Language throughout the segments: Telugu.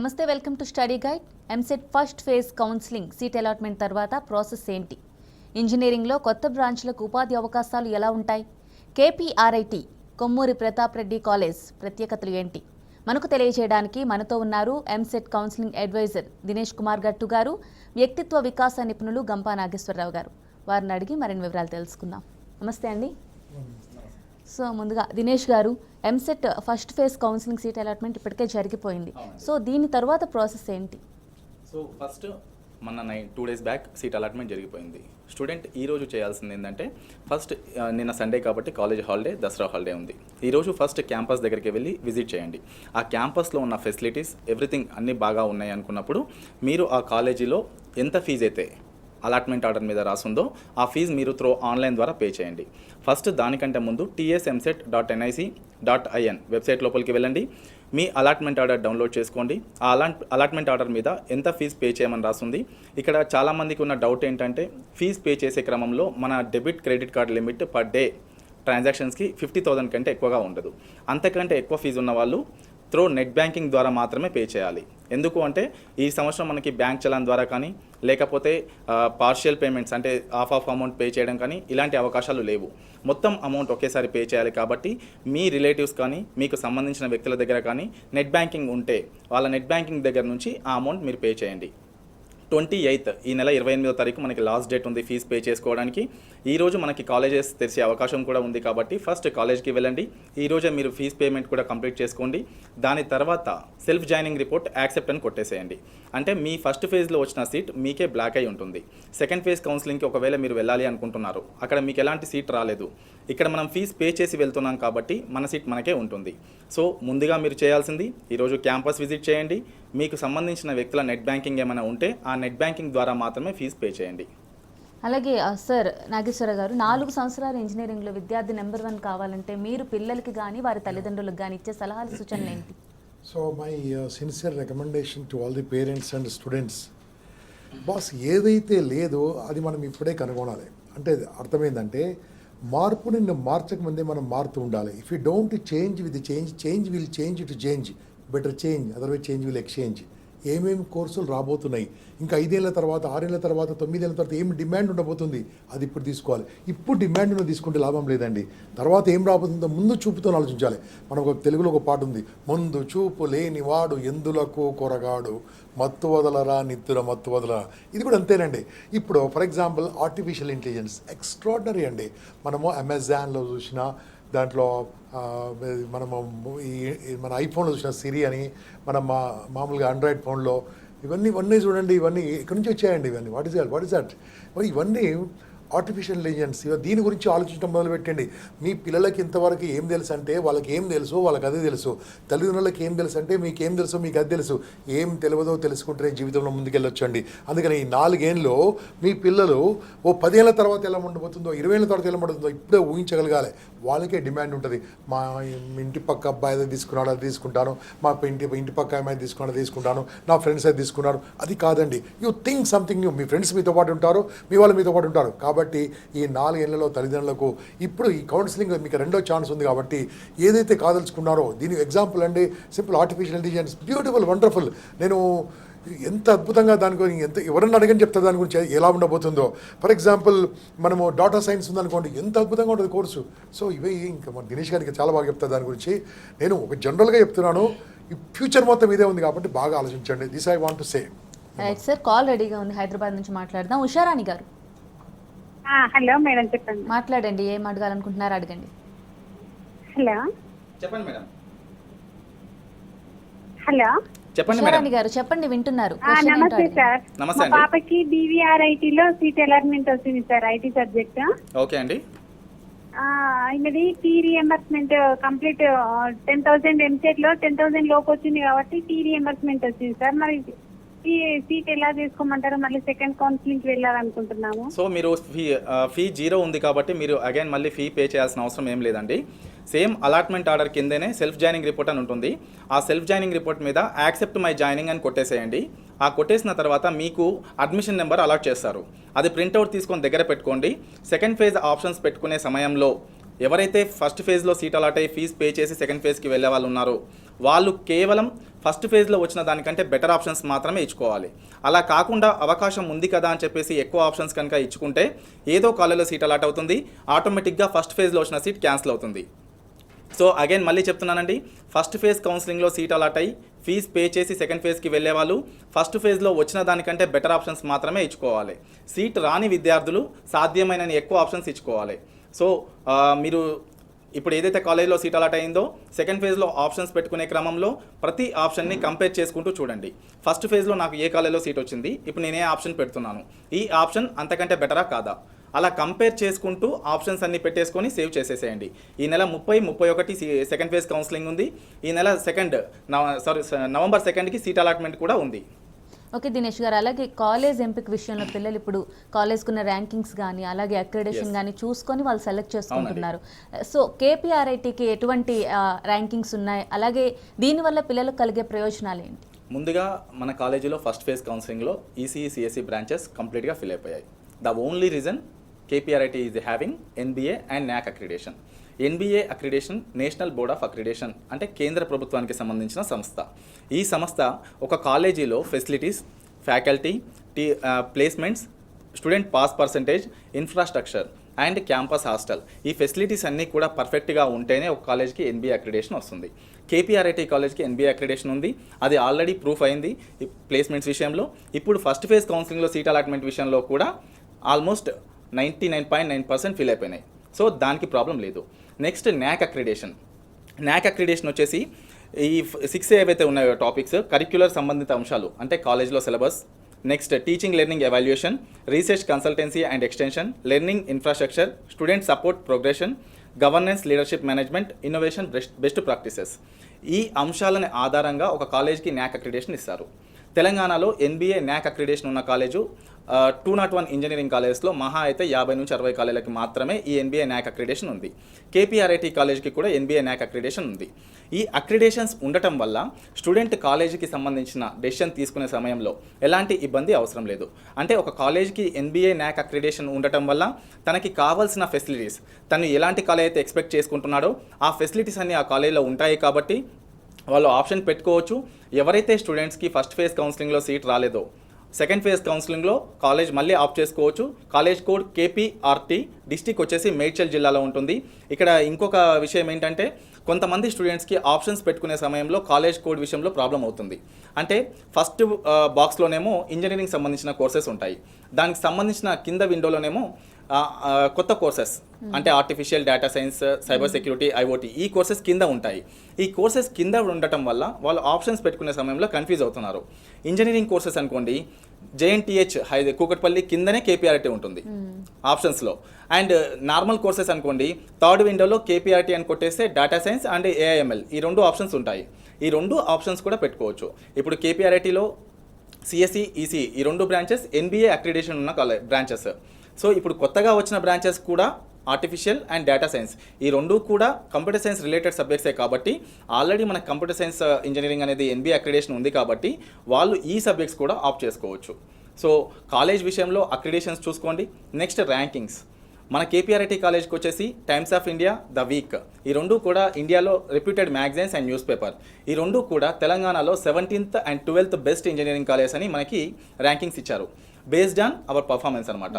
నమస్తే, welcome to study guide. EAMCET first phase counselling seat allotment తర్వాత ప్రాసెస్ ఏంటి? ఇంజనీరింగ్లో కొత్త బ్రాంచ్లకు ఉపాధి అవకాశాలు ఎలా ఉంటాయి? కేపీఆర్ఐటీ కొమ్మూరి ప్రతాప్ రెడ్డి కాలేజ్ ప్రత్యేకతలు ఏంటి? మనకు తెలియజేయడానికి మనతో ఉన్నారు ఎంసెట్ కౌన్సిలింగ్ అడ్వైజర్ దినేష్ కుమార్ గట్టు గారు, వ్యక్తిత్వ వికాస నిపుణులు గంపా నాగేశ్వరరావు గారు. వారిని అడిగి మరిన్ని వివరాలు తెలుసుకుందాం. నమస్తే అండి. సో ముందుగా దినేష్ గారు, EAMCET first phase counselling seat allotment ఇప్పటికే జరిగిపోయింది. సో దీని తర్వాత ప్రాసెస్ ఏంటి? సో ఫస్ట్ మన 2 days బ్యాక్ సీట్ అలాట్మెంట్ జరిగిపోయింది. స్టూడెంట్ ఈరోజు చేయాల్సింది ఏంటంటే, ఫస్ట్ నిన్న సండే కాబట్టి కాలేజ్ హాలిడే, దసరా హాలిడే ఉంది. ఈరోజు ఫస్ట్ క్యాంపస్ దగ్గరికి వెళ్ళి విజిట్ చేయండి. ఆ క్యాంపస్లో ఉన్న ఫెసిలిటీస్ ఎవ్రీథింగ్ అన్నీ బాగా ఉన్నాయి అనుకున్నప్పుడు మీరు ఆ కాలేజీలో ఎంత ఫీజు అయితే అలాట్మెంట్ ఆర్డర్ మీద రాసుందో ఆ ఫీజు మీరు ఆన్లైన్ ద్వారా పే చేయండి. ఫస్ట్ దానికంటే ముందు tsemset.nic.in వెబ్సైట్ లోపలికి వెళ్ళండి. మీ అలాట్మెంట్ ఆర్డర్ డౌన్లోడ్ చేసుకోండి. ఆ అలాట్మెంట్ ఆర్డర్ మీద ఎంత ఫీజు పే చేయమని రాస్తుంది. ఇక్కడ చాలామందికి ఉన్న డౌట్ ఏంటంటే, ఫీజు పే చేసే క్రమంలో మన debit credit card limit per day ట్రాన్సాక్షన్స్కి 50,000 కంటే ఎక్కువగా ఉండదు. అంతకంటే ఎక్కువ ఫీజు ఉన్న వాళ్ళు నెట్ బ్యాంకింగ్ ద్వారా మాత్రమే పే చేయాలి. ఎందుకు అంటే ఈ సంవత్సరం మనకి బ్యాంక్ చలాన్ ద్వారా కానీ, లేకపోతే పార్షియల్ పేమెంట్స్ అంటే ఆఫ్ అమౌంట్ పే చేయడం కానీ ఇలాంటి అవకాశాలు లేవు. మొత్తం అమౌంట్ ఒకేసారి పే చేయాలి. కాబట్టి మీ రిలేటివ్స్ కానీ, మీకు సంబంధించిన వ్యక్తుల దగ్గర కానీ నెట్ బ్యాంకింగ్ ఉంటే వాళ్ళ నెట్ బ్యాంకింగ్ దగ్గర నుంచి ఆ అమౌంట్ మీరు పే చేయండి. 28th ఈ నెల 28వ తారీఖు మనకి లాస్ట్ డేట్ ఉంది ఫీజు పే చేసుకోవడానికి. ఈరోజు మనకి కాలేజెస్ తెరిచే అవకాశం కూడా ఉంది కాబట్టి ఫస్ట్ కాలేజ్కి వెళ్ళండి. ఈరోజే మీరు ఫీజు పేమెంట్ కూడా కంప్లీట్ చేసుకోండి. దాని తర్వాత సెల్ఫ్ జాయినింగ్ రిపోర్ట్ యాక్సెప్ట్ అని కొట్టేసేయండి. అంటే మీ ఫస్ట్ ఫేజ్లో వచ్చిన సీట్ మీకే బ్లాక్ అయి ఉంటుంది. సెకండ్ ఫేజ్ కౌన్సిలింగ్కి ఒకవేళ మీరు వెళ్ళాలి అనుకుంటున్నారు, అక్కడ మీకు ఎలాంటి సీట్ రాలేదు, ఇక్కడ మనం ఫీజు పే చేసి వెళ్తున్నాం కాబట్టి మన సీట్ మనకే ఉంటుంది. సో ముందుగా మీరు చేయాల్సింది ఈరోజు క్యాంపస్ విజిట్ చేయండి. మీకు సంబంధించిన వ్యక్తుల నెట్ బ్యాంకింగ్ ఏమైనా ఉంటే ఆ నెట్ బ్యాంకింగ్ ద్వారా మాత్రమే ఫీజు పే చేయండి. అలాగే సార్ నాగేశ్వర గారు, 4 సంవత్సరాల ఇంజనీరింగ్లో విద్యార్థి నెంబర్ 1 కావాలంటే మీరు పిల్లలకి కానీ వారి తల్లిదండ్రులకు కానీ ఇచ్చే సలహాలు, సూచనలు ఏంటి? So my sincere recommendation to all the parents and students, boss ఏదైతే లేదో అది మనం ఇప్పుడే కనుగొనాలి. అంటే అర్థమైందంటే, మార్పుని మార్చకముందే మనం మారుతూ ఉండాలి. If you don't change with change will change to change, better change, otherwise change will exchange. ఏమేమి కోర్సులు రాబోతున్నాయి, ఇంకా 5 ఏళ్ళ తర్వాత, 6 ఏళ్ళ తర్వాత, 9 ఏళ్ళ తర్వాత ఏం డిమాండ్ ఉండబోతుంది, అది ఇప్పుడు తీసుకోవాలి. ఇప్పుడు డిమాండ్ ఉన్న తీసుకుంటే లాభం లేదండి. తర్వాత ఏం రాబోతుందో ముందు చూపుతో ఆలోచించాలి. మనకు తెలుగులో ఒక పాట ఉంది, ముందు చూపు లేని వాడు ఎందులకు కొరగాడు, మత్తు వదలరా నిత్తుల మత్తు వదలరా. ఇది కూడా అంతేనండి. ఇప్పుడు for example artificial intelligence extraordinary అండి. మనము అమెజాన్లో చూసినా, దాంట్లో మనము మన ఐఫోన్లో చూసిన సిరి అని, మనం మామూలుగా ఆండ్రాయిడ్ ఫోన్లో ఇవన్నీ చూడండి. ఇవన్నీ ఎక్కడి నుంచి వచ్చాయండి ఇవన్నీ? What is that? మరి ఇవన్నీ ఆర్టిఫిషియల్ ఇంటెలిజెన్స్. దీని గురించి ఆలోచించడం మొదలుపెట్టండి. మీ పిల్లలకి ఇంతవరకు ఏం తెలుసు అంటే వాళ్ళకి ఏం తెలుసు, వాళ్ళకి అదే తెలుసు. తల్లిదండ్రులకి ఏం తెలుసు అంటే మీకేం తెలుసు, మీకు అది తెలుసు. ఏం తెలియదో తెలుసుకుంటేనే జీవితంలో ముందుకెళ్ళొచ్చండి. అందుకని ఈ 4 ఏళ్ళలో మీ పిల్లలు ఓ 10 ఏళ్ళ తర్వాత ఎలా ఉండబోతుందో, 20 ఏళ్ళ తర్వాత ఎలా ఉండబోతుందో ఇప్పుడే ఊహించగలగాలి. వాళ్ళకే డిమాండ్ ఉంటుంది. మా ఇంటి పక్క అబ్బాయి అది తీసుకున్నాడు, అది తీసుకుంటాను. మా ఇంటి పక్క అమ్మాయి తీసుకున్నాడు, అది తీసుకుంటాను. నా ఫ్రెండ్స్ అది తీసుకున్నారు. అది కాదండి. You think something new. Me friends మీతో పాటు ఉంటారు, మీ వాళ్ళు మీతో పాటు ఉంటారు. కాబట్టి ఈ 4 ఏళ్లలో తల్లిదండ్రులకు ఇప్పుడు ఈ కౌన్సిలింగ్ మీకు 2వ ఛాన్స్ ఉంది. కాబట్టి ఏదైతే కాదలుచుకున్నారో దీని ఎగ్జాంపుల్ అండి simple artificial intelligence, beautiful, wonderful. నేను ఎంత అద్భుతంగా దాని గురించి ఎవరన్నా అడగని చెప్తా దాని గురించి ఎలా ఉండబోతుందో. ఫర్ ఎగ్జాంపుల్ మనము డాటా సైన్స్ ఉందనుకోండి, ఎంత అద్భుతంగా ఉంటుంది కోర్సు. సో ఇవే ఇంకా మన దినేష్ గారికి చాలా బాగా చెప్తా దాని గురించి. నేను ఒక జనరల్గా చెప్తున్నాను, ఈ ఫ్యూచర్ మొత్తం ఇదే ఉంది కాబట్టి బాగా ఆలోచించండి. This I want to say. Right sir, call రెడీగా ఉంది. హైదరాబాద్ నుంచి మాట్లాడదాం. ఉషారాణి గారు. హలో మేడం, చెప్పండి. మాట్లాడండి, ఏం అడగాలనుకుంటున్నారు అడగండి. హలో చెప్పండి మేడం. హలో చెప్పండి మేడం. ఉషారాణి గారు చెప్పండి, వింటున్నారు. నమస్తే సార్. నమస్తే మా అండి. పాపకి DVRIT-లో సీట్ అలాట్మెంట్ వచ్చింది సార్, IT సబ్జెక్ట్. ఓకే అండి. ఇది ఫీ రియంబర్స్మెంట్ కంప్లీట్ 10,000 ఎంసెట్-లో 10,000 లోపు వచ్చింది కాబట్టి ఫీ రియంబర్స్మెంట్ వచ్చింది సార్. మరి సీట్ ఎలా తీసుకోమంటారు? మళ్ళీ సెకండ్ కౌన్సిలింగ్కి వెళ్ళాలనుకుంటున్నాము. సో మీరు ఫీ 0 ఉంది కాబట్టి మీరు అగైన్ మళ్ళీ ఫీ పే చేయాల్సిన అవసరం ఏం లేదండి. సేమ్ అలాట్మెంట్ ఆర్డర్ కిందనే సెల్ఫ్ జాయినింగ్ రిపోర్ట్ అని ఉంటుంది. ఆ సెల్ఫ్ జాయినింగ్ రిపోర్ట్ మీద యాక్సెప్ట్ మై జాయినింగ్ అని కొట్టేసేయండి. ఆ కొట్టేసిన తర్వాత మీకు అడ్మిషన్ నెంబర్ అలాట్ చేస్తారు. అది ప్రింట్అవుట్ తీసుకొని దగ్గర పెట్టుకోండి. సెకండ్ ఫేజ్ ఆప్షన్స్ పెట్టుకునే సమయంలో ఎవరైతే ఫస్ట్ ఫేజ్లో సీట్ అలాట్ అయ్యి ఫీజు పే చేసి సెకండ్ ఫేజ్కి వెళ్ళే వాళ్ళు ఉన్నారో వాళ్ళు కేవలం ఫస్ట్ ఫేజ్లో వచ్చిన దానికంటే బెటర్ ఆప్షన్స్ మాత్రమే ఇచ్చుకోవాలి. అలా కాకుండా అవకాశం ఉంది కదా అని చెప్పేసి ఎక్కువ ఆప్షన్స్ కనుక ఇచ్చుకుంటే ఏదో కాలేజీలో సీట్ అలాట్ అవుతుంది, ఆటోమేటిక్గా ఫస్ట్ ఫేజ్లో వచ్చిన సీట్ క్యాన్సిల్ అవుతుంది. సో అగైన్ మళ్ళీ చెప్తున్నానండి, ఫస్ట్ ఫేజ్ కౌన్సిలింగ్లో సీట్ అలాట్ అయ్యి ఫీజ్ పే చేసి సెకండ్ ఫేజ్కి వెళ్ళే వాళ్ళు ఫస్ట్ ఫేజ్లో వచ్చిన దానికంటే బెటర్ ఆప్షన్స్ మాత్రమే ఇచ్చుకోవాలి. సీట్ రాని విద్యార్థులు సాధ్యమైనన్ని ఎక్కువ ఆప్షన్స్ ఇచ్చుకోవాలి. సో మీరు ఇప్పుడు ఏదైతే కాలేజ్లో సీట్ అలాట్ అయిందో సెకండ్ ఫేజ్లో ఆప్షన్స్ పెట్టుకునే క్రమంలో ప్రతి ఆప్షన్ని కంపేర్ చేసుకుంటూ చూడండి. ఫస్ట్ ఫేజ్లో నాకు ఏ కాలేజ్లో సీట్ వచ్చింది, ఇప్పుడు నేను ఏ ఆప్షన్ పెడుతున్నాను, ఈ ఆప్షన్ అంతకంటే బెటరా కాదా, అలా కంపేర్ చేసుకుంటూ ఆప్షన్స్ అన్ని పెట్టేసుకొని సేవ్ చేసేసేయండి. ఈ నెల 30-31 సెకండ్ ఫేజ్ కౌన్సిలింగ్ ఉంది. ఈ నెల నవంబర్ 2కి సీట్ అలాట్మెంట్ కూడా ఉంది. ఓకే దినేష్ గారు, అలాగే కాలేజ్ ఎంపిక విషయంలో పిల్లలు ఇప్పుడు కాలేజ్కున్న ర్యాంకింగ్స్ కానీ అలాగే అక్రిడేషన్ కానీ చూసుకొని వాళ్ళు సెలెక్ట్ చేసుకుంటున్నారు. సో కేపీఆర్ఐటీకి ఎటువంటి ర్యాంకింగ్స్ ఉన్నాయి, అలాగే దీనివల్ల పిల్లలకు కలిగే ప్రయోజనాలు ఏంటి? ముందుగా మన కాలేజీలో ఫస్ట్ ఫేజ్ కౌన్సిలింగ్లో ఈసీఈ సిఎస్సి బ్రాంచెస్ కంప్లీట్గా ఫిల్ అయిపోయాయి. The only reason KPRIT is having NBA and NAAC accreditation. NBA accreditation national board of accreditation అంటే కేంద్ర ప్రభుత్వానికి సంబంధించిన సంస్థ. ఈ సంస్థ ఒక కాలేజీలో facilities, faculty, placements, student pass percentage, infrastructure and campus hostel, ఈ ఫెసిలిటీస్ అన్నీ కూడా పర్ఫెక్ట్గా ఉంటేనే ఒక కాలేజ్కి ఎన్బిఏ అక్రిడేషన్ వస్తుంది. కేపీఆర్ఐటీ కాలేజ్కి ఎన్బిఏ అక్రిడేషన్ ఉంది, అది ఆల్రెడీ ప్రూఫ్ అయింది ప్లేస్మెంట్స్ విషయంలో. ఇప్పుడు ఫస్ట్ ఫేజ్ కౌన్సిలింగ్లో సీట్ అలాట్మెంట్ విషయంలో కూడా ఆల్మోస్ట్ 99.9% ఫిల్ అయిపోయినాయి. సో దానికి ప్రాబ్లం లేదు. Next NAAC accreditation. NAAC accreditation వచ్చేసి ఈ 6 ఏవైతే ఉన్నాయో టాపిక్స్, కరిక్యులర్ సంబంధిత అంశాలు అంటే కాలేజ్లో syllabus, next teaching learning evaluation, research consultancy and extension, learning infrastructure, student support progression, governance, leadership management, innovation, best practices, ఈ అంశాలని ఆధారంగా ఒక కాలేజ్కి న్యాక్ అక్రిడేషన్ ఇస్తారు. తెలంగాణలో ఎన్బిఏ న్యాక్ అక్రిడేషన్ ఉన్న కాలేజు 201 ఇంజనీరింగ్ కాలేజెస్లో మహా అయితే 50-60 కాలేజీలకి మాత్రమే ఈ ఎన్బిఏ న్యాక్ అక్రిడేషన్ ఉంది. కేపీఆర్ఐటీ కాలేజ్కి కూడా ఎన్బిఏ న్యాక్ అక్రిడేషన్ ఉంది. ఈ అక్రిడేషన్స్ ఉండటం వల్ల స్టూడెంట్ కాలేజీకి సంబంధించిన డెసిషన్ తీసుకునే సమయంలో ఎలాంటి ఇబ్బంది అవసరం లేదు. అంటే ఒక కాలేజ్కి ఎన్బిఏ న్యాక్ అక్రిడేషన్ ఉండటం వల్ల తనకి కావాల్సిన ఫెసిలిటీస్, తను ఎలాంటి కాలేజ్ అయితే ఎక్స్పెక్ట్ చేసుకుంటున్నాడో ఆ ఫెసిలిటీస్ అన్నీ ఆ కాలేజీలో ఉంటాయి కాబట్టి వాళ్ళు ఆప్షన్ పెట్టుకోవచ్చు. ఎవరైతే స్టూడెంట్స్కి ఫస్ట్ ఫేజ్ కౌన్సిలింగ్లో సీట్ రాలేదో సెకండ్ ఫేజ్ కౌన్సిలింగ్లో కాలేజ్ మళ్ళీ ఆప్ట్ చేసుకోవచ్చు. కాలేజ్ కోడ్ కేపీఆర్టీ, డిస్టిక్ వచ్చేసి మేడ్చల్ జిల్లాలో ఉంటుంది. ఇక్కడ ఇంకొక విషయం ఏంటంటే కొంతమంది స్టూడెంట్స్కి ఆప్షన్స్ పెట్టుకునే సమయంలో కాలేజ్ కోడ్ విషయంలో ప్రాబ్లం అవుతుంది. అంటే ఫస్ట్ బాక్స్లోనేమో ఇంజనీరింగ్ సంబంధించిన కోర్సెస్ ఉంటాయి, దానికి సంబంధించిన కింద విండోలోనేమో కొత్త కోర్సెస్ అంటే artificial data science, cyber security, IoT, ఈ కోర్సెస్ కింద ఉంటాయి. ఈ కోర్సెస్ కింద ఉండటం వల్ల వాళ్ళు ఆప్షన్స్ పెట్టుకునే సమయంలో కన్ఫ్యూజ్ అవుతున్నారు. ఇంజనీరింగ్ కోర్సెస్ అనుకోండి, జేఎన్టీహెచ్ కూకట్పల్లి కిందనే కేపీఆర్టీ ఉంటుంది ఆప్షన్స్లో. అండ్ నార్మల్ కోర్సెస్ అనుకోండి, థర్డ్ విండోలో కేపీఆర్టీ అని కొట్టేస్తే డేటా సైన్స్ అండ్ ఏఐఎంఎల్ ఈ 2 ఆప్షన్స్ ఉంటాయి. ఈ 2 ఆప్షన్స్ కూడా పెట్టుకోవచ్చు. ఇప్పుడు కేపీఆర్ఐటీలో సిఎస్సి, ఈసీ ఈ 2 బ్రాంచెస్ ఎన్బిఏ అక్రిడేషన్ ఉన్న బ్రాంచెస్. సో ఇప్పుడు కొత్తగా వచ్చిన బ్రాంచెస్ కూడా ఆర్టిఫిషియల్ అండ్ డేటా సైన్స్, ఈ 2 కూడా కంప్యూటర్ సైన్స్ రిలేటెడ్ సబ్జెక్ట్సే కాబట్టి ఆల్రెడీ మనకు కంప్యూటర్ సైన్స్ ఇంజనీరింగ్ అనేది ఎన్బిఏ అక్రిడేషన్ ఉంది కాబట్టి వాళ్ళు ఈ సబ్జెక్ట్స్ కూడా ఆప్ట్ చేసుకోవచ్చు. సో కాలేజ్ విషయంలో అక్రిడేషన్స్ చూసుకోండి. Next rankings. మన కేపీఆర్ఐటీ కాలేజ్కి వచ్చేసి times of India, the week, ఈ 2 కూడా ఇండియాలో reputed magazines and news paper, ఈ 2 కూడా తెలంగాణలో 17th and 12th best engineering college అని మనకి ర్యాంకింగ్స్ ఇచ్చారు బేస్డ్ ఆన్ అవర్ పర్ఫార్మెన్స్ అనమాట.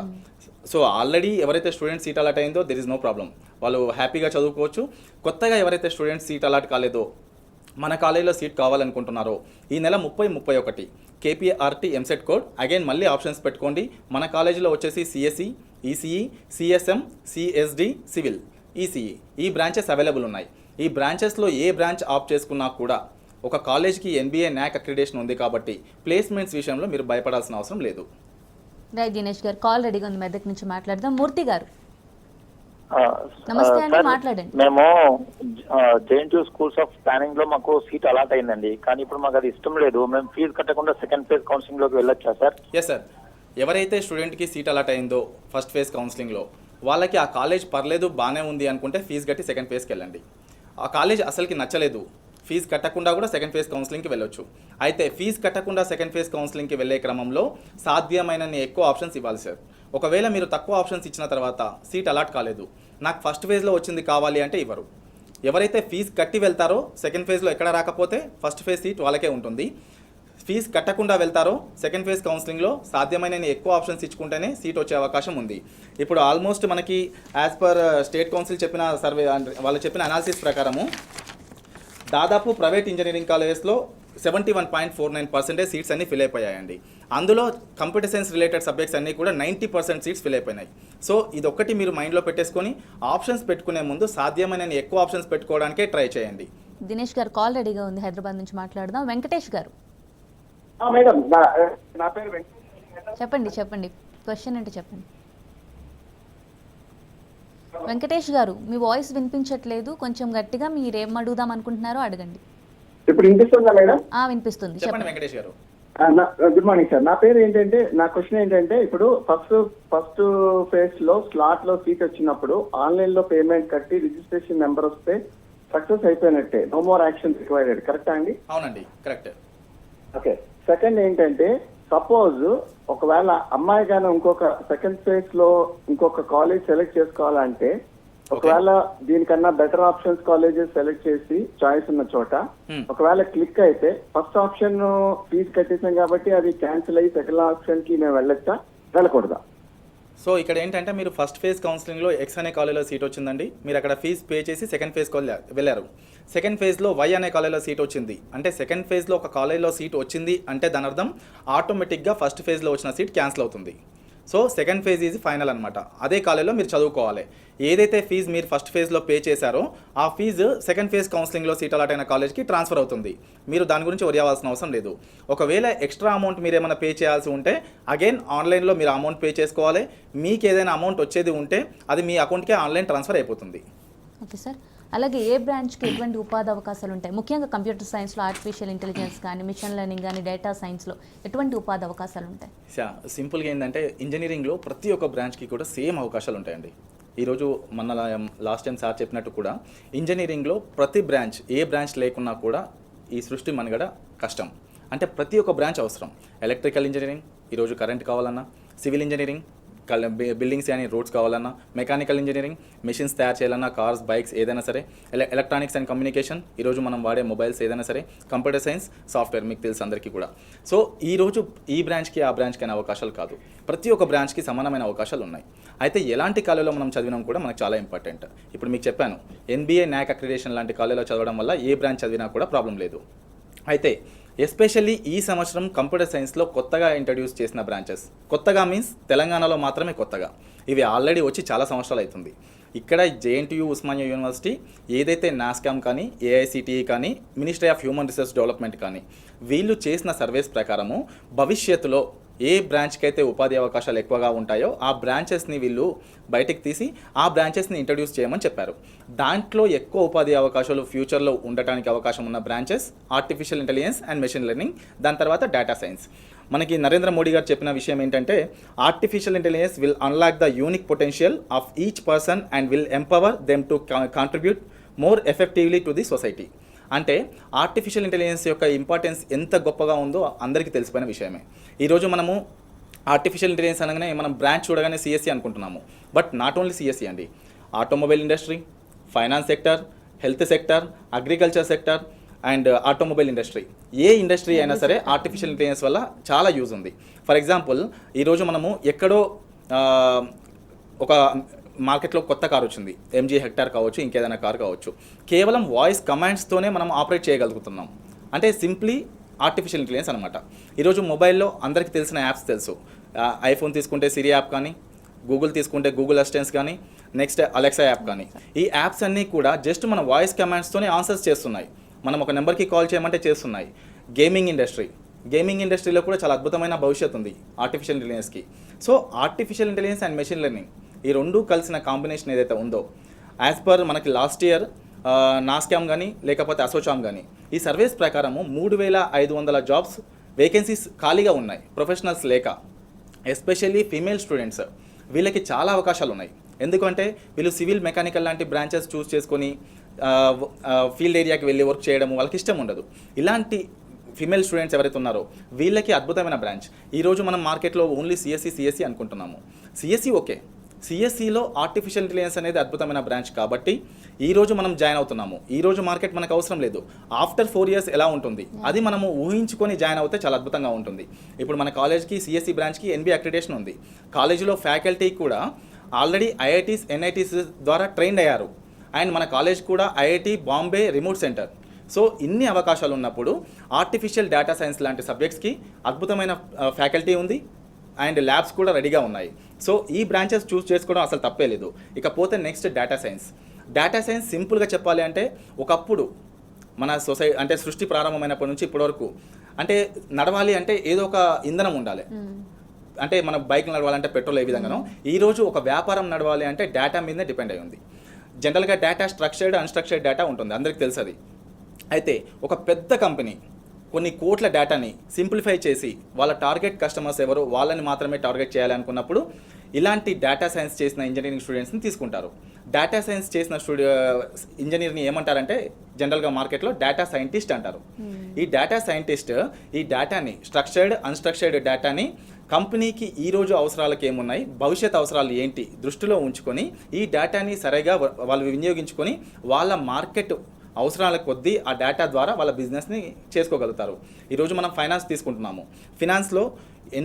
సో ఆల్రెడీ ఎవరైతే స్టూడెంట్ సీట్ అలాట్ అయిందో దెర్ ఇస్ నో ప్రాబ్లం, వాళ్ళు హ్యాపీగా చదువుకోవచ్చు. కొత్తగా ఎవరైతే స్టూడెంట్ సీట్ అలాట్ కాలేదో మన కాలేజీలో సీట్ కావాలనుకుంటున్నారో ఈ నెల 30-31 కేపీఆర్టీ ఎంసెట్ కోడ్, అగైన్ మళ్ళీ ఆప్షన్స్ పెట్టుకోండి. మన కాలేజీలో వచ్చేసి CSC, ECE, CSM, CSD, civil, ECE ఈ బ్రాంచెస్ అవైలబుల్ ఉన్నాయి. ఈ బ్రాంచెస్లో ఏ బ్రాంచ్ ఆప్ట్ చేసుకున్నా కూడా ఒక కాలేజ్కి ఎన్బిఏ న్యాక్ అక్రిడేషన్ ఉంది కాబట్టి ప్లేస్మెంట్స్ విషయంలో మీరు భయపడాల్సిన అవసరం లేదు. రైట్ దినేష్ గారు, కాల్ రెడీగా ఉంది, మెదక్ నుంచి మాట్లాడదాం. మూర్తి గారు నమస్తే అండి, మాట్లాడండి. మేము జేఎన్టీ స్కూల్స్ ఆఫ్ ప్లానింగ్ లో మాకు సీట్ అలాట్ అయిందండి, కానీ ఇప్పుడు మాకు అది ఇష్టం లేదు. మేము ఫీజు కట్టకుండా సెకండ్ ఫేజ్ కౌన్సిలింగ్ లోకి వెళ్ళొచ్చా సార్? ఎస్ సార్, ఎవరైతే స్టూడెంట్కి సీట్ అలాట్ అయిందో ఫస్ట్ ఫేజ్ కౌన్సిలింగ్లో వాళ్ళకి ఆ కాలేజ్ పర్లేదు బాగానే ఉంది అనుకుంటే ఫీజు కట్టి సెకండ్ ఫేజ్కి వెళ్ళండి. ఆ కాలేజ్ అసలుకి నచ్చలేదు, ఫీజు కట్టకుండా కూడా సెకండ్ ఫేజ్ కౌన్సిలింగ్కి వెళ్ళొచ్చు. అయితే ఫీజు కట్టకుండా సెకండ్ ఫేజ్ కౌన్సిలింగ్కి వెళ్ళే క్రమంలో సాధ్యమైనన్ని ఎక్కువ ఆప్షన్స్ ఇవ్వాలి సార్. ఒకవేళ మీరు తక్కువ ఆప్షన్స్ ఇచ్చిన తర్వాత సీట్ అలాట్ కాలేదు, నాకు ఫస్ట్ ఫేజ్లో వచ్చింది కావాలి అంటే ఇవ్వరు. ఎవరైతే ఫీజు కట్టి వెళ్తారో సెకండ్ ఫేజ్లో ఎక్కడ రాకపోతే ఫస్ట్ ఫేజ్ సీట్ వాళ్ళకే ఉంటుంది. ఫీజు కట్టకుండా వెళ్తారో సెకండ్ ఫేజ్ కౌన్సిలింగ్లో సాధ్యమైన ఎక్కువ ఆప్షన్స్ ఇచ్చుకుంటేనే సీట్ వచ్చే అవకాశం ఉంది. ఇప్పుడు ఆల్మోస్ట్ మనకి యాజ్ పర్ స్టేట్ కౌన్సిల్ చెప్పిన సర్వే వాళ్ళు చెప్పిన అనాలిసిస్ ప్రకారము దాదాపు ప్రైవేట్ ఇంజనీరింగ్ కాలేజెస్లో 71.49% సీట్స్ అన్నీ ఫిల్ అయిపోయాయండి. అందులో కంప్యూటర్ సైన్స్ రిలేటెడ్ సబ్జెక్ట్స్ అన్నీ కూడా 90% సీట్స్ ఫిల్ అయిపోయినాయి. సో ఇదొక్కటి మీరు మైండ్లో పెట్టేసుకొని ఆప్షన్స్ పెట్టుకునే ముందు సాధ్యమైన ఎక్కువ ఆప్షన్స్ పెట్టుకోవడానికే ట్రై చేయండి. దినేష్ గారు కాల్ రెడీగా ఉంది, హైదరాబాద్ నుంచి మాట్లాడదాం. వెంకటేష్ గారు మేడం, నా పేరు వెంకటేష్. చెప్పండి క్వశ్చన్ అంటే చెప్పండి. వెంకటేష్ గారు మీ వాయిస్ వినిపించట్లేదు, కొంచెం గట్టిగా మీరేం అడుగుదాం అనుకుంటున్నారో అడగండి. ఇప్పుడు వినిపిస్తుందా మేడం? వినిపిస్తుంది, చెప్పండి చెప్పండి. వెంకటేష్ గారు. Good morning sir. నా పేరు ఏంటంటే, నా క్వశ్చన్ ఏంటంటే, ఇప్పుడు ఫస్ట్ ఫేజ్ లో స్లాట్ లో సీట్ వచ్చినప్పుడు ఆన్లైన్ లో పేమెంట్ కట్టి రిజిస్ట్రేషన్ నెంబర్ వస్తే సక్సెస్ అయిపోయినట్టే, నో మోర్ యాక్షన్ రిక్వైర్డ్, కరెక్టా అండి? అవునండి, కరెక్ట్. ఓకే. సెకండ్ ఏంటంటే, సపోజ్ ఒకవేళ అమ్మాయి కానీ ఇంకొక సెకండ్ ఫేజ్ లో ఇంకొక కాలేజ్ సెలెక్ట్ చేసుకోవాలంటే, ఒకవేళ దీనికన్నా బెటర్ ఆప్షన్స్ కాలేజెస్ సెలెక్ట్ చేసి చాయిస్ ఉన్న చోట ఒకవేళ క్లిక్ అయితే ఫస్ట్ ఆప్షన్ ఫీజు కట్టేసాం కాబట్టి అది క్యాన్సిల్ అయ్యి సెకండ్ ఆప్షన్ కి మేము వెళ్ళొచ్చా, వెళ్ళకూడదా? సో ఇక్కడ ఏంటంటే మీరు ఫస్ట్ ఫేజ్ కౌన్సిలింగ్లో ఎక్స్ అనే కాలేజ్లో సీట్ వచ్చిందండి, మీరు అక్కడ ఫీజు పే చేసి సెకండ్ ఫేజ్కి వెళ్ళారు. సెకండ్ ఫేజ్లో వై అనే కాలేజ్లో సీట్ వచ్చింది అంటే సెకండ్ ఫేజ్లో ఒక కాలేజ్లో సీట్ వచ్చింది అంటే దాని అర్థం ఆటోమేటిక్గా ఫస్ట్ ఫేజ్లో వచ్చిన సీట్ క్యాన్సిల్ అవుతుంది. So second phase is final అనమాట. అదే కాలేజ్లో మీరు చదువుకోవాలి. ఏదైతే ఫీజు మీరు ఫస్ట్ ఫేజ్లో పే చేశారో ఆ ఫీజు సెకండ్ ఫేజ్ కౌన్సిలింగ్లో సీట్ అలాట్ అయిన కాలేజ్కి ట్రాన్స్ఫర్ అవుతుంది. మీరు దాని గురించి వరి అవ్వాల్సిన అవసరం లేదు. ఒకవేళ ఎక్స్ట్రా అమౌంట్ మీరు ఏమైనా పే చేయాల్సి ఉంటే అగైన్ ఆన్లైన్లో మీరు అమౌంట్ పే చేసుకోవాలి. మీకు ఏదైనా అమౌంట్ వచ్చేది ఉంటే అది మీ అకౌంట్కే ఆన్లైన్ ట్రాన్స్ఫర్ అయిపోతుంది. Okay sir. అలాగే ఏ బ్రాంచ్కి ఎటువంటి ఉపాధి అవకాశాలు ఉంటాయి? ముఖ్యంగా కంప్యూటర్ సైన్స్లో ఆర్టిఫిషియల్ ఇంటెలిజెన్స్ కానీ మిషన్ లెర్నింగ్ కానీ డేటా సైన్స్లో ఎటువంటి ఉపాధి అవకాశాలు ఉంటాయి? సింపుల్గా ఏంటంటే ఇంజనీరింగ్లో ప్రతి ఒక్క బ్రాంచ్కి కూడా సేమ్ అవకాశాలు ఉంటాయండి. ఈరోజు మన లాస్ట్ టైం సార్ చెప్పినట్టు కూడా ఇంజనీరింగ్లో ప్రతి బ్రాంచ్ ఏ బ్రాంచ్ లేకున్నా కూడా ఈ సృష్టి మనుగడ కష్టం. అంటే ప్రతి ఒక్క బ్రాంచ్ అవసరం. ఎలక్ట్రికల్ ఇంజనీరింగ్, ఈరోజు కరెంట్ కావాలన్నా, సివిల్ ఇంజనీరింగ్ బిల్డింగ్స్ కానీ రోడ్స్ కావాలన్నా, మెకానికల్ ఇంజనీరింగ్ మెషిన్స్ తయారు చేయాలన్నా, కార్స్ బైక్స్ ఏదైనా సరే, ఎలక్ట్రానిక్స్ అండ్ కమ్యూనికేషన్ ఈరోజు మనం వాడే మొబైల్స్ ఏదైనా సరే, కంప్యూటర్ సైన్స్ సాఫ్ట్వేర్ మీకు తెలుసు అందరికీ కూడా. సో ఈరోజు ఈ బ్రాంచ్కి ఆ బ్రాంచ్కి అనే అవకాశాలు కాదు, ప్రతి ఒక్క బ్రాంచ్కి సమానమైన అవకాశాలు ఉన్నాయి. అయితే ఎలాంటి కాలేజీలో మనం చదివినాం కూడా మనకు చాలా ఇంపార్టెంట్. ఇప్పుడు మీకు చెప్పాను NBA NAC అక్రిడేషన్ లాంటి కాలేజీలో చదవడం వల్ల ఏ బ్రాంచ్ చదివినా కూడా ప్రాబ్లం లేదు. అయితే ఎస్పెషల్లీ ఈ సంవత్సరం కంప్యూటర్ సైన్స్లో కొత్తగా ఇంట్రడ్యూస్ చేసిన బ్రాంచెస్, కొత్తగా మీన్స్ తెలంగాణలో మాత్రమే కొత్తగా, ఇవి ఆల్రెడీ వచ్చి చాలా సంవత్సరాలు అవుతుంది. ఇక్కడ JNTU ఉస్మానియా యూనివర్సిటీ ఏదైతే NASSCOM కానీ AICTE కానీ ministry of human resource development కానీ వీళ్ళు చేసిన సర్వేస్ ప్రకారము భవిష్యత్తులో ఏ బ్రాంచ్కి అయితే ఉపాధి అవకాశాలు ఎక్కువగా ఉంటాయో ఆ బ్రాంచెస్ని వీళ్ళు బయటికి తీసి ఆ బ్రాంచెస్ని ఇంట్రడ్యూస్ చేయమని చెప్పారు. దాంట్లో ఎక్కువ ఉపాధి అవకాశాలు ఫ్యూచర్లో ఉండటానికి అవకాశం ఉన్న branches artificial intelligence and machine learning, దాని తర్వాత డేటా సైన్స్. మనకి నరేంద్ర మోడీ గారు చెప్పిన విషయం ఏంటంటే artificial intelligence will unlock the unique potential of each person and will empower them to contribute more effectively to the society. అంటే ఆర్టిఫిషియల్ ఇంటెలిజెన్స్ యొక్క ఇంపార్టెన్స్ ఎంత గొప్పగా ఉందో అందరికీ తెలిసిపోయిన విషయమే. ఈరోజు మనము ఆర్టిఫిషియల్ ఇంటెలిజెన్స్ అనగానే మనం బ్రాంచ్ చూడగానే CSE అనుకుంటున్నాము. బట్ నాట్ ఓన్లీ CSE అండి, automobile industry, finance sector, health sector, agriculture sector and automobile industry, A industry అయినా సరే ఆర్టిఫిషియల్ ఇంటెలిజెన్స్ వల్ల చాలా యూజ్ ఉంది. ఫర్ ఎగ్జాంపుల్ ఈరోజు మనము ఎక్కడో ఒక మార్కెట్లో కొత్త కార్ వచ్చింది, MG హెక్టార్ కావచ్చు, ఇంకేదైనా కార్ కావచ్చు, కేవలం వాయిస్ కమాండ్స్తోనే మనం ఆపరేట్ చేయగలుగుతున్నాం. అంటే సింప్లీ ఆర్టిఫిషియల్ ఇంటెలిజెన్స్ అనమాట. ఈరోజు మొబైల్లో అందరికీ తెలిసిన యాప్స్ తెలుసు. ఐఫోన్ తీసుకుంటే సిరి యాప్ కానీ, గూగుల్ తీసుకుంటే గూగుల్ అసిస్టెంట్స్ కానీ, నెక్స్ట్ అలెక్సా యాప్ కానీ, ఈ యాప్స్ అన్నీ కూడా జస్ట్ మన వాయిస్ కమాండ్స్తోనే ఆన్సర్స్ చేస్తున్నాయి. మనం ఒక నెంబర్కి కాల్ చేయమంటే చేస్తున్నాయి. గేమింగ్ ఇండస్ట్రీలో కూడా చాలా అద్భుతమైన భవిష్యత్తు ఉంది ఆర్టిఫిషియల్ ఇంటెలిజెన్స్కి. So artificial intelligence and machine learning ఈ రెండు కలిసిన కాంబినేషన్ ఏదైతే ఉందో, యాజ్ పర్ మనకి లాస్ట్ ఇయర్ NASSCOM కానీ లేకపోతే అసోచామ్ కానీ ఈ సర్వేస్ ప్రకారము 3500 జాబ్స్ వేకెన్సీస్ ఖాళీగా ఉన్నాయి ప్రొఫెషనల్స్ లేక. ఎస్పెషల్లీ ఫీమేల్ స్టూడెంట్స్, వీళ్ళకి చాలా అవకాశాలు ఉన్నాయి. ఎందుకంటే వీళ్ళు సివిల్ మెకానికల్ లాంటి బ్రాంచెస్ చూస్ చేసుకొని ఫీల్డ్ ఏరియాకి వెళ్ళి వర్క్ చేయడం వాళ్ళకి ఇష్టం ఉండదు. ఇలాంటి ఫీమేల్ స్టూడెంట్స్ ఎవరైతే ఉన్నారో వీళ్ళకి అద్భుతమైన బ్రాంచ్. ఈరోజు మనం మార్కెట్లో ఓన్లీ CSE అనుకుంటున్నాము. CSE ఓకే, సిఎస్సిలో ఆర్టిఫిషియల్ ఇంటెలిజెన్స్ అనేది అద్భుతమైన బ్రాంచ్ కాబట్టి ఈరోజు మనం జాయిన్ అవుతున్నాము. ఈరోజు మార్కెట్ మనకు అవసరం లేదు. ఆఫ్టర్ 4 years ఎలా ఉంటుంది అది మనము ఊహించుకొని జాయిన్ అవుతే చాలా అద్భుతంగా ఉంటుంది. ఇప్పుడు మన కాలేజ్కి సిఎస్సి బ్రాంచ్కి ఎన్బి అక్రిడేషన్ ఉంది. కాలేజీలో ఫ్యాకల్టీ కూడా ఆల్రెడీ ఐఐటీస్ ఎన్ఐటీస్ ద్వారా ట్రైన్డ్ అయ్యారు. అండ్ మన కాలేజ్ కూడా IIT Bombay remote centre. So ఇన్ని అవకాశాలు ఉన్నప్పుడు ఆర్టిఫిషియల్ డేటా సైన్స్ లాంటి సబ్జెక్ట్స్కి అద్భుతమైన ఫ్యాకల్టీ ఉంది అండ్ ల్యాబ్స్ కూడా రెడీగా ఉన్నాయి. సో ఈ బ్రాంచెస్ చూస్ చేసుకోవడం అసలు తప్పే లేదు. ఇకపోతే next data science. Data science సింపుల్గా చెప్పాలి అంటే ఒకప్పుడు మన అంటే సృష్టి ప్రారంభమైనప్పటి నుంచి ఇప్పటివరకు అంటే నడవాలి అంటే ఏదో ఒక ఇంధనం ఉండాలి. అంటే మన బైక్ నడవాలంటే పెట్రోల్ ఏ విధంగానో ఈరోజు ఒక వ్యాపారం నడవాలి అంటే డేటా మీదనే డిపెండ్ అయి ఉంది. జనరల్గా డేటా స్ట్రక్చర్డ్ అన్స్ట్రక్చర్డ్ డేటా ఉంటుంది, అందరికీ తెలుసు అది. అయితే ఒక పెద్ద కంపెనీ కొన్ని కోట్ల డేటాని సింప్లిఫై చేసి వాళ్ళ టార్గెట్ కస్టమర్స్ ఎవరు వాళ్ళని మాత్రమే టార్గెట్ చేయాలనుకున్నప్పుడు ఇలాంటి డేటా సైన్స్ చేసిన ఇంజనీరింగ్ స్టూడెంట్స్ని తీసుకుంటారు. డేటా సైన్స్ చేసిన ఇంజనీర్ని ఏమంటారంటే జనరల్గా మార్కెట్లో డేటా సైంటిస్ట్ అంటారు. ఈ డేటా సైంటిస్ట్ ఈ డేటాని స్ట్రక్చర్డ్ అన్స్ట్రక్చర్డ్ డేటాని కంపెనీకి ఈరోజు అవసరాలకు ఏమున్నాయి, భవిష్యత్ అవసరాలు ఏంటి దృష్టిలో ఉంచుకొని ఈ డేటాని సరిగా వాళ్ళు వినియోగించుకొని వాళ్ళ మార్కెట్ అవసరాల కొద్దీ ఆ డేటా ద్వారా వాళ్ళ బిజినెస్ని చేసుకోగలుగుతారు. ఈరోజు మనం ఫైనాన్స్ తీసుకుంటున్నాము. ఫినాన్స్లో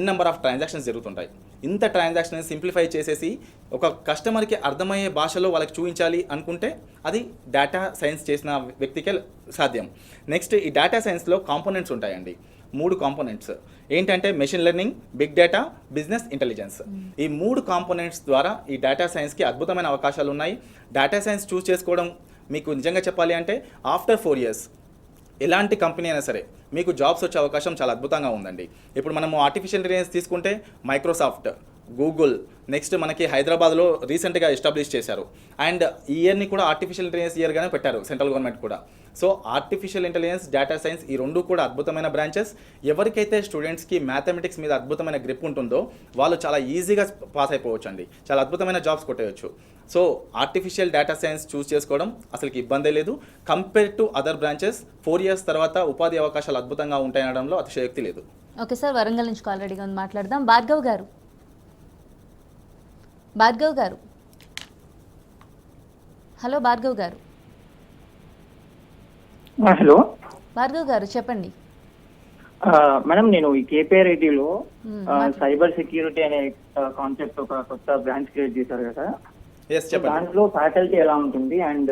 నెంబర్ ఆఫ్ ట్రాన్సాక్షన్స్ జరుగుతుంటాయి. ఇంత ట్రాన్సాక్షన్ సింప్లిఫై చేసేసి ఒక కస్టమర్కి అర్థమయ్యే భాషలో వాళ్ళకి చూపించాలి అనుకుంటే అది డేటా సైన్స్ చేసిన వ్యక్తికే సాధ్యం. నెక్స్ట్ ఈ డేటా సైన్స్లో కాంపోనెంట్స్ ఉంటాయండి. 3 కాంపోనెంట్స్ ఏంటంటే machine learning, big data, business intelligence. ఈ 3 కాంపోనెంట్స్ ద్వారా ఈ డేటా సైన్స్కి అద్భుతమైన అవకాశాలు ఉన్నాయి. డేటా సైన్స్ చూస్ చేసుకోవడం మీకు నిజంగా చెప్పాలి అంటే ఆఫ్టర్ 4 years ఎలాంటి కంపెనీ అయినా సరే మీకు జాబ్స్ వచ్చే అవకాశం చాలా అద్భుతంగా ఉందండి. ఇప్పుడు మనము ఆర్టిఫిషియల్ ఇంటెలిజెన్స్ తీసుకుంటే మైక్రోసాఫ్ట్, గూగుల్, నెక్స్ట్ మనకి హైదరాబాద్లో రీసెంట్గా ఎస్టాబ్లిష్ చేశారు. అండ్ ఈ ఇయర్ని కూడా ఆర్టిఫిషియల్ ఇంటెలిజెన్స్ ఇయర్గానే పెట్టారు సెంట్రల్ గవర్నమెంట్ కూడా. So artificial intelligence, data science ఈ 2 కూడా అద్భుతమైన బ్రాంచెస్. ఎవరికైతే స్టూడెంట్స్కి మ్యాథమెటిక్స్ మీద అద్భుతమైన గ్రిప్ ఉంటుందో వాళ్ళు చాలా ఈజీగా పాస్ అయిపోవచ్చు అండి, చాలా అద్భుతమైన జాబ్స్ కొట్టేయచ్చు. So artificial data science choose చేసుకోవడం అసలుకి ఇబ్బందే లేదు. Compare to other branches 4 years తర్వాత ఉపాధి అవకాశాలు అద్భుతంగా ఉంటాయనడంలో అతిశయోక్తి లేదు. ఓకే సార్, వరంగల్ నుంచి కాల్ రెడీగా ఉంది, మాట్లాడదాం. భార్గవ్ గారు హలో భార్గవ్ గారు. హలో భార్గవ్ గారు చెప్పండి. మేడం, నేను ఈ కేపీఆర్ఐటీలో సైబర్ సెక్యూరిటీ అనే కాన్సెప్ట్ ఒక కొత్త బ్రాంచ్ క్రియేట్ చేశారు కదా. చెప్పండి. దాంట్లో ఫ్యాకల్టీ ఎలా ఉంటుంది అండ్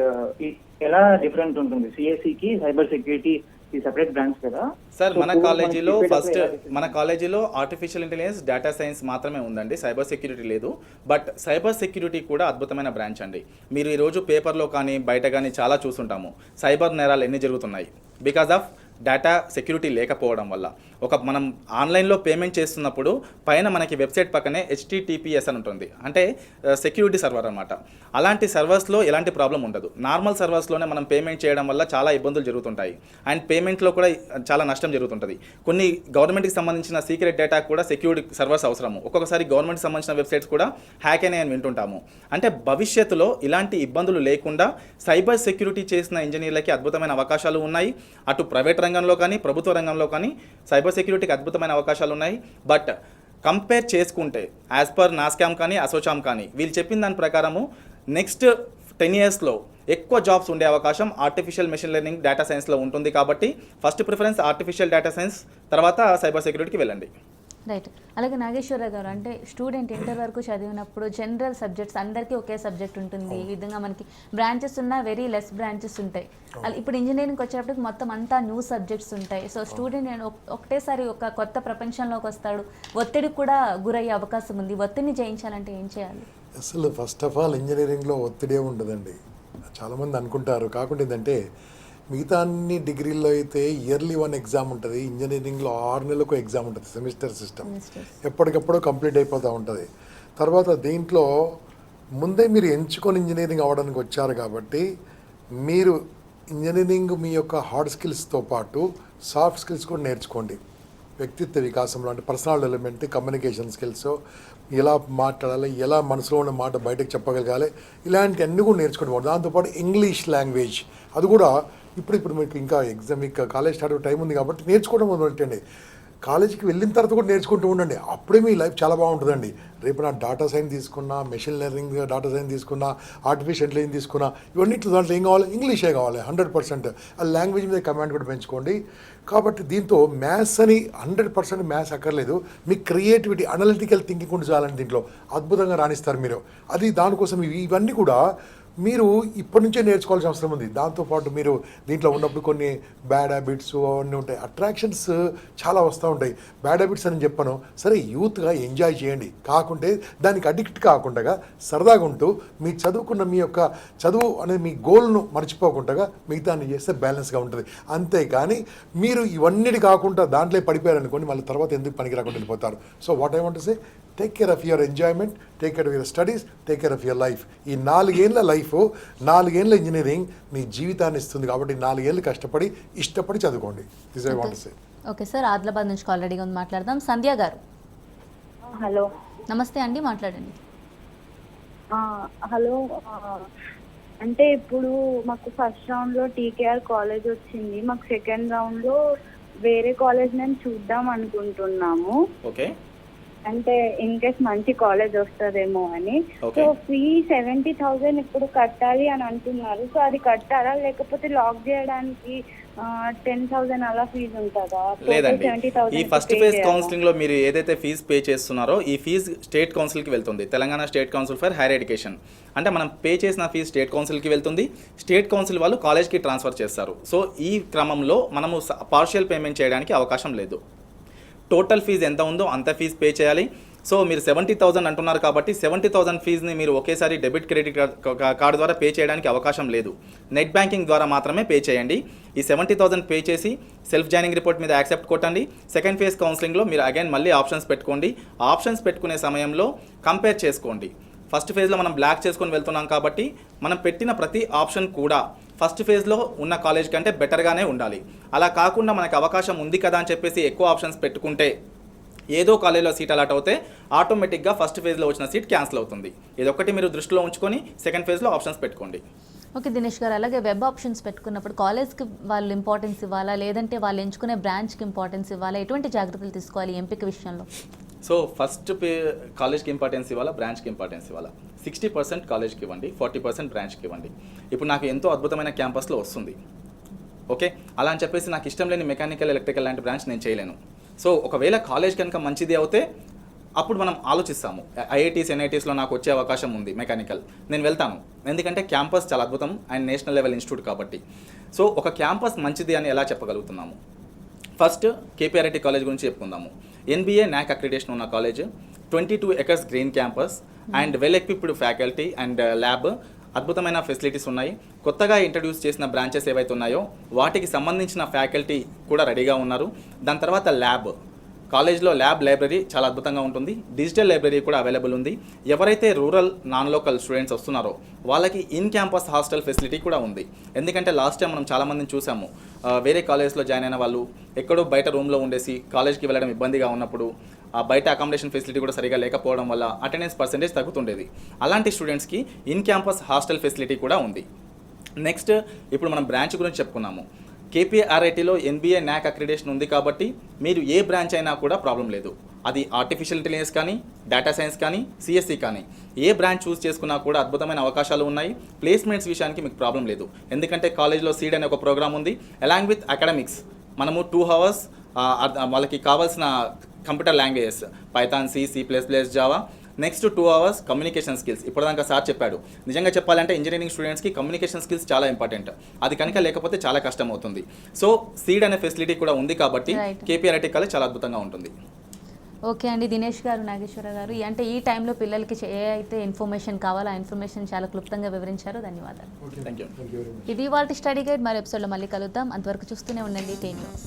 ఎలా డిఫరెంట్ ఉంటుంది? సిఎస్సికి సైబర్ సెక్యూరిటీ ఈ సెపరేట్ బ్రాంచ్ కదా సార్. మన కాలేజీలో ఆర్టిఫిషియల్ ఇంటెలిజెన్స్, డేటా సైన్స్ మాత్రమే ఉందండి, సైబర్ సెక్యూరిటీ లేదు. బట్ సైబర్ సెక్యూరిటీ కూడా అద్భుతమైన బ్రాంచ్ అండి. మీరు ఈరోజు పేపర్లో కానీ బయట కానీ చాలా చూస్తుంటాము సైబర్ నేరాలు ఎన్ని జరుగుతున్నాయి బికాజ్ ఆఫ్ డేటా సెక్యూరిటీ లేకపోవడం వల్ల. మనం ఆన్లైన్లో పేమెంట్ చేస్తున్నప్పుడు పైన మనకి వెబ్సైట్ పక్కనే HTTPS అని ఉంటుంది, అంటే సెక్యూరిటీ సర్వర్ అనమాట. అలాంటి సర్వర్స్లో ఎలాంటి ప్రాబ్లం ఉండదు. నార్మల్ సర్వర్స్లోనే మనం పేమెంట్ చేయడం వల్ల చాలా ఇబ్బందులు జరుగుతుంటాయి అండ్ పేమెంట్లో కూడా చాలా నష్టం జరుగుతుంటుంది. కొన్ని గవర్నమెంట్కి సంబంధించిన సీక్రెట్ డేటా కూడా సెక్యూరిటీ సర్వర్స్ అవసరము. ఒక్కొక్కసారి గవర్నమెంట్కి సంబంధించిన వెబ్సైట్స్ కూడా హ్యాక్ అయినాయని వింటుంటాము. అంటే భవిష్యత్తులో ఇలాంటి ఇబ్బందులు లేకుండా సైబర్ సెక్యూరిటీ చేసిన ఇంజనీర్లకి అద్భుతమైన అవకాశాలు ఉన్నాయి. అటు ప్రైవేట్ రంగంలో కానీ ప్రభుత్వ రంగంలో కానీ సైబర్ సెక్యూరిటీకి అద్భుతమైన అవకాశాలు ఉన్నాయి. బట్ కంపేర్ చేసుకుంటే యాజ్ పర్ నాస్కామ్ కానీ అసోచామ్ కానీ వీళ్ళు చెప్పిన దాని ప్రకారము నెక్స్ట్ 10 yearsలో ఎక్కువ జాబ్స్ ఉండే అవకాశం ఆర్టిఫిషియల్ మెషిన్ లెర్నింగ్, డేటా సైన్స్లో ఉంటుంది. కాబట్టి first preference artificial data science, తర్వాత సైబర్ సెక్యూరిటీకి వెళ్ళండి. రైట్. అలాగే నాగేశ్వరరావు గారు, అంటే స్టూడెంట్ ఇంటర్ వరకు చదివినప్పుడు జనరల్ సబ్జెక్ట్స్ అందరికీ ఒకే సబ్జెక్ట్ ఉంటుంది. ఈ విధంగా మనకి బ్రాంచెస్ ఉన్నా వెరీ లెస్ బ్రాంచెస్ ఉంటాయి. ఇప్పుడు ఇంజనీరింగ్కి వచ్చేటప్పటికి మొత్తం అంతా న్యూ సబ్జెక్ట్స్ ఉంటాయి. సో స్టూడెంట్ ఒకటేసారి ఒక కొత్త ప్రపంచంలోకి వస్తాడు, ఒత్తిడికి కూడా గురయ్యే అవకాశం ఉంది. ఒత్తిడిని జయించాలంటే ఏం చేయాలి? అసలు ఫస్ట్ ఆఫ్ ఆల్ ఇంజనీరింగ్లో ఒత్తిడే ఉండదండి, చాలామంది అనుకుంటారు. కాకుండా ఏంటంటే మిగతా అన్ని డిగ్రీల్లో అయితే ఇయర్లీ 1 ఎగ్జామ్ ఉంటుంది, ఇంజనీరింగ్లో 6 నెలలకు ఎగ్జామ్ ఉంటుంది. సెమిస్టర్ సిస్టమ్ ఎప్పటికెప్పుడో కంప్లీట్ అయిపోతూ ఉంటుంది. తర్వాత దీంట్లో ముందే మీరు ఎంచుకొని ఇంజనీరింగ్ అవ్వడానికి వచ్చారు కాబట్టి మీరు ఇంజనీరింగ్ మీ యొక్క హార్డ్ స్కిల్స్తో పాటు సాఫ్ట్ స్కిల్స్ కూడా నేర్చుకోండి. వ్యక్తిత్వ వికాసంలో అంటే పర్సనల్ డెవలప్మెంట్, కమ్యూనికేషన్ స్కిల్స్, ఎలా మాట్లాడాలి, ఎలా మనసులో ఉన్న మాట బయటకు చెప్పగలగాలి, ఇలాంటివన్నీ కూడా నేర్చుకోవడం. దాంతోపాటు ఇంగ్లీష్ లాంగ్వేజ్ అది కూడా ఇప్పుడు మీకు ఇంకా ఎగ్జామ్, ఇంకా కాలేజ్ స్టార్ట్ టైం ఉంది కాబట్టి నేర్చుకోవడం మొదలెట్టండి. కాలేజీకి వెళ్ళిన తర్వాత కూడా నేర్చుకుంటూ ఉండండి, అప్పుడే మీ లైఫ్ చాలా బాగుంటుందండి. రేపు నా డాటా సైన్స్ తీసుకున్నా, మెషిన్ లెర్నింగ్ డాటా సైన్స్ తీసుకున్నా, ఆర్టిఫిషియల్ ఇంటెలిజెన్స్ తీసుకున్నా, ఇవన్నీ దాంట్లో ఏం కావాలి, ఇంగ్లీషే కావాలి 100%. ఆ లాంగ్వేజ్ మీద కమాండ్ కూడా పెంచుకోండి. కాబట్టి దీంతో మ్యాథ్స్ అని 100% మ్యాథ్స్ అక్కర్లేదు, మీ క్రియేటివిటీ అనలిటికల్ థింకింగ్ ఉండి చాలండి, దీంట్లో అద్భుతంగా రాణిస్తారు మీరు. అది దానికోసం ఇవన్నీ కూడా మీరు ఇప్పటి నుంచే నేర్చుకోవాల్సిన అవసరం ఉంది. దాంతోపాటు మీరు దీంట్లో ఉన్నప్పుడు కొన్ని బ్యాడ్ హ్యాబిట్స్ అవన్నీ ఉంటాయి, అట్రాక్షన్స్ చాలా వస్తూ ఉంటాయి. బ్యాడ్ హ్యాబిట్స్ అని చెప్పను, సరే యూత్గా ఎంజాయ్ చేయండి, కాకుంటే దానికి అడిక్ట్ కాకుండా సరదాగా ఉంటూ మీ చదువుకున్న మీ యొక్క చదువు అనేది మీ గోల్ను మర్చిపోకుండా మిగతాన్ని చేస్తే బ్యాలెన్స్గా ఉంటుంది. అంతేకాని మీరు ఇవన్నిటి కాకుండా దాంట్లో పడిపోయారనుకోండి, మళ్ళీ తర్వాత ఎందుకు పనికి రాకుండా వెళ్ళిపోతారు. So what I want to say, take care of your enjoyment, take care of your studies, take care of your life. ఈ 4 ఏళ్ళ లైఫ్, 4 ఏళ్ళ ఇంజనీరింగ్ నీ జీవితాన్ని ఇస్తుంది. కాబట్టి 4 ఏళ్ళు కష్టపడి ఇష్టపడి చదువుకోండి. This I want to say. Okay sir, Adilabad నుంచి ఆల్రెడీగా ఉంది, మాట్లాడదాం. సంధ్య గారు హలో. నమస్తే అండి, మాట్లాడండి. హలో, అంటే ఇప్పుడు మాకు ఫస్ట్ రౌండ్లో టీకేఆర్ కాలేజ్ వచ్చింది, మాకు సెకండ్ రౌండ్లో వేరే కాలేజ్ మేము చూద్దాం అనుకుంటున్నాము. ఓకే, అంటే ఇన్ కేస్ మంచి కాలేజ్ వస్తుందేమో అని. Okay. సో ఫీ 70,000 ఇప్పుడు కట్టాలి అని అంటున్నారు. సో అది కట్టాలా, లేకపోతే లాక్ చేయడానికి 10,000 అలా ఫీజు ఉంటుందా? లేదండి. 70,000 ఈ ఫస్ట్ ఫేజ్ కౌన్సిలింగ్లో మీరు ఏదైతే ఫీజు పే చేస్తున్నారో ఈ ఫీజు స్టేట్ కౌన్సిల్కి వెళ్తుంది, Telangana state council for higher education. అంటే మనం పే చేసిన ఫీజు స్టేట్ కౌన్సిల్కి వెళ్తుంది, స్టేట్ కౌన్సిల్ వాళ్ళు కాలేజ్కి ట్రాన్స్ఫర్ చేస్తారు. సో ఈ క్రమంలో మనము పార్షియల్ పేమెంట్ చేయడానికి అవకాశం లేదు. టోటల్ ఫీజు ఎంత ఉందో అంత ఫీజు పే చేయాలి. సో మీరు 70,000 అంటున్నారు కాబట్టి 70,000 ఫీజుని మీరు ఒకేసారి డెబిట్ క్రెడిట్ కార్డు ద్వారా పే చేయడానికి అవకాశం లేదు. నెట్ బ్యాంకింగ్ ద్వారా మాత్రమే పే చేయండి. ఈ 70,000 పే చేసి సెల్ఫ్ జాయినింగ్ రిపోర్ట్ మీద యాక్సెప్ట్ కొట్టండి. సెకండ్ ఫేజ్ కౌన్సిలింగ్లో మీరు అగైన్ మళ్ళీ ఆప్షన్స్ పెట్టుకోండి. ఆప్షన్స్ పెట్టుకునే సమయంలో కంపేర్ చేసుకోండి. ఫస్ట్ ఫేజ్లో మనం బ్లాక్ చేసుకొని వెళ్తున్నాం కాబట్టి మనం పెట్టిన ప్రతి ఆప్షన్ కూడా ఫస్ట్ ఫేజ్లో ఉన్న కాలేజ్ కంటే బెటర్గానే ఉండాలి. అలా కాకుండా మనకు అవకాశం ఉంది కదా అని చెప్పేసి ఎక్కువ ఆప్షన్స్ పెట్టుకుంటే ఏదో కాలేజ్లో సీట్ అలాట్ అవుతే ఆటోమేటిక్గా ఫస్ట్ ఫేజ్లో వచ్చిన సీట్ క్యాన్సిల్ అవుతుంది. ఇదొక్కటి మీరు దృష్టిలో ఉంచుకొని సెకండ్ ఫేజ్లో ఆప్షన్స్ పెట్టుకోండి. ఓకే దినేష్ గారు, అలాగే వెబ్ ఆప్షన్స్ పెట్టుకున్నప్పుడు కాలేజ్కి వాళ్ళు ఇంపార్టెన్స్ ఇవ్వాలా, లేదంటే వాళ్ళు ఎంచుకునే బ్రాంచ్కి ఇంపార్టెన్స్ ఇవ్వాలా, ఎటువంటి జాగ్రత్తలు తీసుకోవాలి ఎంపిక విషయంలో? సో ఫస్ట్ కాలేజ్కి ఇంపార్టెన్స్ ఇవ్వాలా, బ్రాంచ్కి ఇంపార్టెన్స్ ఇవ్వాలా? 60% కాలేజ్కి ఇవ్వండి, 40% బ్రాంచ్కి ఇవ్వండి. ఇప్పుడు నాకు ఎంతో అద్భుతమైన క్యాంపస్లో వస్తుంది, ఓకే, అలా అని చెప్పేసి నాకు ఇష్టం లేని మెకానికల్, ఎలక్ట్రికల్ లాంటి బ్రాంచ్ నేను చేయలేను. సో ఒకవేళ కాలేజ్ కనుక మంచిది అవుతే అప్పుడు మనం ఆలోచిస్తాము, ఐఐటీస్ ఎన్ఐటీస్లో నాకు వచ్చే అవకాశం ఉంది మెకానికల్, నేను వెళ్తాను. ఎందుకంటే క్యాంపస్ చాలా అద్భుతం అండ్ నేషనల్ లెవెల్ ఇన్స్టిట్యూట్ కాబట్టి. సో ఒక క్యాంపస్ మంచిది అని ఎలా చెప్పగలుగుతున్నాము? ఫస్ట్ కేపీఆర్ఐటీ కాలేజ్ గురించి చెప్పుకుందాము. NBA NAC అక్రిడేషన్ ఉన్న college, 22 acres green campus and well equipped faculty and lab, అద్భుతమైన ఫెసిలిటీస్ ఉన్నాయి. కొత్తగా ఇంట్రడ్యూస్ చేసిన బ్రాంచెస్ ఏవైతే ఉన్నాయో వాటికి సంబంధించిన ఫ్యాకల్టీ కూడా రెడీగా ఉన్నారు. దాని తర్వాత ల్యాబ్, కాలేజ్లో ల్యాబ్ లైబ్రరీ చాలా అద్భుతంగా ఉంటుంది. డిజిటల్ లైబ్రరీ కూడా అవైలబుల్ ఉంది. ఎవరైతే రూరల్ నాన్ లోకల్ స్టూడెంట్స్ వస్తున్నారో వాళ్ళకి ఇన్ క్యాంపస్ హాస్టల్ ఫెసిలిటీ కూడా ఉంది. ఎందుకంటే లాస్ట్ టైం మనం చాలామందిని చూసాము, వేరే కాలేజ్లో జాయిన్ అయిన వాళ్ళు ఎక్కడో బయట రూమ్లో ఉండేసి కాలేజ్కి వెళ్ళడం ఇబ్బందిగా ఉన్నప్పుడు ఆ బయట అకామిడేషన్ ఫెసిలిటీ కూడా సరిగా లేకపోవడం వల్ల అటెండెన్స్ పర్సెంటేజ్ తగ్గుతుండేది. అలాంటి స్టూడెంట్స్కి ఇన్ క్యాంపస్ హాస్టల్ ఫెసిలిటీ కూడా ఉంది. నెక్స్ట్ ఇప్పుడు మనం బ్రాంచ్ గురించి చెప్పుకున్నాము. కేపీఆర్ఐటీలో NBA NAC అక్రిడేషన్ ఉంది కాబట్టి మీరు ఏ బ్రాంచ్ అయినా కూడా ప్రాబ్లం లేదు. అది ఆర్టిఫిషియల్ ఇంటెలిజెన్స్ కానీ, డేటా సైన్స్ కానీ, CSE కానీ ఏ బ్రాంచ్ చూస్ చేసుకున్నా కూడా అద్భుతమైన అవకాశాలు ఉన్నాయి. ప్లేస్మెంట్స్ విషయానికి మీకు ప్రాబ్లం లేదు. ఎందుకంటే కాలేజ్లో సీడ్ అనే ఒక ప్రోగ్రామ్ ఉంది. అలాంగ్ విత్ అకాడమిక్స్ మనము 2 hours వాళ్ళకి కావాల్సిన computer languages Python, C++, Java, next 2 hours communication skills. ఇప్పటిదాకా సార్ చెప్పాడు, నిజంగా చెప్పాలంటే ఇంజనీరింగ్ స్టూడెంట్స్కి కమ్యూనికేషన్ స్కిల్స్ చాలా ఇంపార్టెంట్. అది కనుక లేకపోతే చాలా కష్టం అవుతుంది. సో సీడ్ అనే ఫెసిలిటీ కూడా ఉంది కాబట్టి కేపీఆర్ఐటీ కాలేజ్ చాలా అద్భుతంగా ఉంటుంది. ఓకే అండి, దినేష్ గారు, నాగేశ్వర గారు, అంటే ఈ టైంలో పిల్లలకి ఏ అయితే ఇన్ఫర్మేషన్ కావాలో ఆ ఇన్ఫర్మేషన్ చాలా క్లుప్తంగా వివరించారు. ధన్యవాదాలు. Thank you. ఇది వాళ్ళ స్టడీ గైడ్. మరో ఎపిసోడ్లో మళ్ళీ కలుద్దాం. అంతవరకు చూస్తూనే ఉండండి 10 News.